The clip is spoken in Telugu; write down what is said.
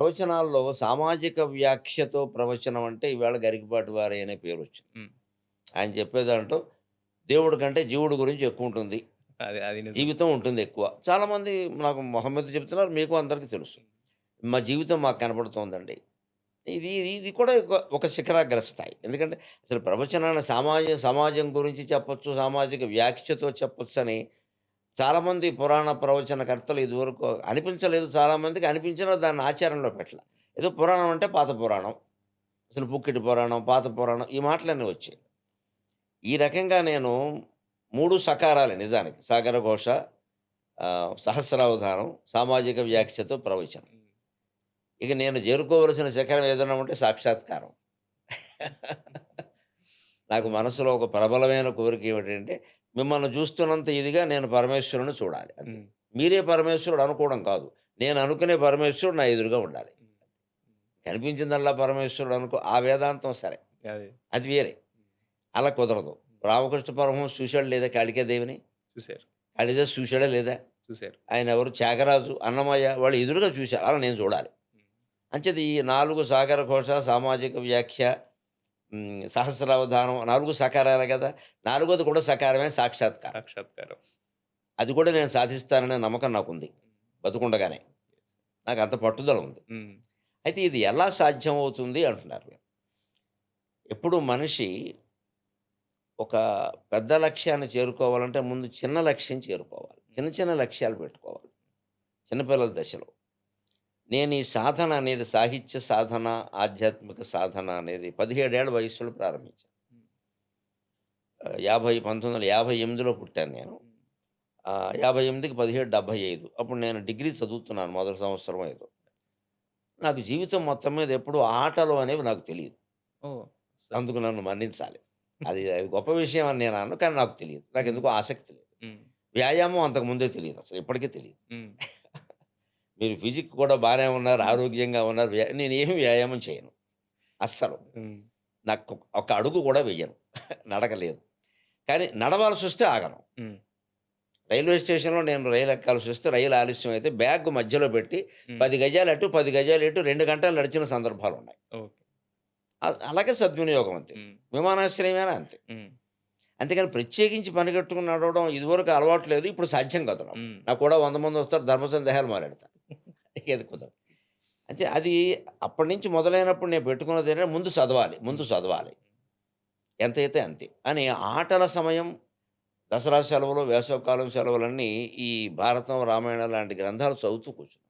ప్రవచనాల్లో సామాజిక వ్యాఖ్యతో ప్రవచనం అంటే ఈవేళ గరికపాటి వారి అనే పేరొచ్చింది. హ్మ్. ఆయన చెప్పే దాంట్లో దేవుడి కంటే జీవుడి గురించి ఎక్కువుంటుంది. అది అది నిజం. జీవితం ఉంటుంది ఎక్కువ. చాలామంది నాకు మొహం మీద చెప్తున్నారు. మీకు అందరికీ తెలుసు. మా జీవితం మాకు కనపడుతోందండి. ఇది ఇది ఇది కూడా ఒక శిఖరాగ్ర స్థాయి. ఎందుకంటే అసలు ప్రవచనాన్ని సమాజం గురించి చెప్పొచ్చు, సామాజిక వ్యాఖ్యతో చెప్పొచ్చని చాలామంది పురాణ ప్రవచనకర్తలు ఇదివరకు అనిపించలేదు చాలామందికి. అనిపించినా దాన్ని ఆచరణలో పెట్టల. ఏదో పురాణం అంటే పాత పురాణం. అసలు పుక్కిటి పురాణం, పాత పురాణం ఈ మాటలన్నీ వచ్చాయి. ఈ రకంగా నేను 3 సకారాలే నిజానికి. సాగర ఘోష, సహస్రావధానం, సామాజిక వ్యాఖ్యతో ప్రవచనం. హ్మ్. ఇక నేను చేరుకోవలసిన శిఖరం ఏదైనా ఉంటే సాక్షాత్కారం. నాకు మనసులో ఒక ప్రబలమైన కోరిక ఏమిటంటే, మిమ్మల్ని చూస్తున్నంత ఇదిగా నేను పరమేశ్వరుడిని చూడాలి అంతే. హ్మ్. మీరే పరమేశ్వరుడు అనుకోవడం కాదు. నేను అనుకునే పరమేశ్వరుడు నా ఎదురుగా ఉండాలి. హ్మ్. కనిపించిందల్లా పరమేశ్వరుడు అనుకో ఆ వేదాంతం సరే. అదే. అది వేరే. అలా కుదరదు. రామకృష్ణ పరమహంస చూసాడా లేదా కాళికాదేవిని? చూసారు. కాళిదాసు చూసాడా లేదా? చూసారు. ఆయన ఎవరు? త్యాగరాజు, అన్నమయ్య వాళ్ళు ఎదురుగా చూసారు. అలా నేను చూడాలి. హ్మ్. అంచేత ఈ 4 సాగర ఘోష, సామాజిక వ్యాఖ్య, సహస్రావధానం 4 సకారాలే కదా! నాలుగోది కూడా సకారమే సాక్షాత్కారం. సాక్షాత్కారం. అది కూడా నేను సాధిస్తాననే నమ్మకం నాకుంది. బతికుండగానే. నాకంత పట్టుదల ఉంది. హ్మ్. అయితే ఇది ఎలా సాధ్యమవుతుంది అంటున్నారు మీరు. ఎప్పుడు మనిషి ఒక పెద్ద లక్ష్యాన్ని చేరుకోవాలంటే ముందు చిన్న లక్ష్యం చేరుకోవాలి. చిన్న చిన్న లక్ష్యాలు పెట్టుకోవాలి. చిన్నపిల్లల దశలో. నేను ఈ సాధన అనేది సాహిత్య సాధన, ఆధ్యాత్మిక సాధన అనేది 17 ఏళ్ల వయస్సులో ప్రారంభించాను. హ్మ్. 1958లో పుట్టాను నేను. హ్మ్. 58కి 17, 75 అప్పుడు నేను డిగ్రీ చదువుతున్నాను మొదటి సంవత్సరమో ఏదో. నాకు జీవితం మొత్తం మీద ఎప్పుడు ఆటలు అనేవి నాకు తెలీదు. ఓహ్! అందుకు నన్ను మన్నించాలి. అది గొప్ప విషయం అని నేను అనను. కానీ నాకు తెలీదు. హ్మ్. నాకెందుకో ఆసక్తి లేదు. హ్మ్. వ్యాయామం అంతకు ముందే తెలీదసలు. ఇప్పటికీ తెలీదు. హ్మ్. మీరు ఫిజిక్ కూడా బానే ఉన్నారు, ఆరోగ్యంగా ఉన్నారు. నేనేమి వ్యాయామం చేయను. అస్సలు. హ్మ్. నాకు ఒక అడుగు కూడా వెయ్యను. నడక లేదు. కానీ నడవాల్సొస్తే ఆగను. హ్మ్. రైల్వే స్టేషన్‌లో నేను రైలు ఎక్కాల్సొస్తే రైలు ఆలస్యం అయితే బ్యాగ్ మధ్యలో పెట్టి హ్మ్. 10 గజాలు అటు, 10 గజాలు ఇటు 2 గంటలు నడిచిన సందర్భాలున్నాయి. ఓకే. అలాగే సద్వినియోగం అంతే. హ్మ్. విమానాశ్రయమైనా అంతే. హ్మ్. అంతేగాని ప్రత్యేకించి పనిగట్టుకుని నడవడం ఇదివరకు అలవాటు లేదు. ఇప్పుడు సాధ్యం కాదు నాకు. హ్మ్. నాకు కూడా 100 మంది వస్తారు ధర్మ సందేహాలు మొదలెడతా. అది కుదరదు. అంటే అది అప్పటినుంచి మొదలైనప్పుడు నేను పెట్టుకున్నదేంటంటే ముందు చదవాలి. ముందు హ్మ్. చదవాలి. ఎంతైతే అంతే. అని ఆటల సమయం, దసరా సెలవులు, వేసవికాలం సెలవులన్నీ ఈ భారతం, రామాయణం లాంటి గ్రంథాలు చదువుతూ కూర్చున్నాను.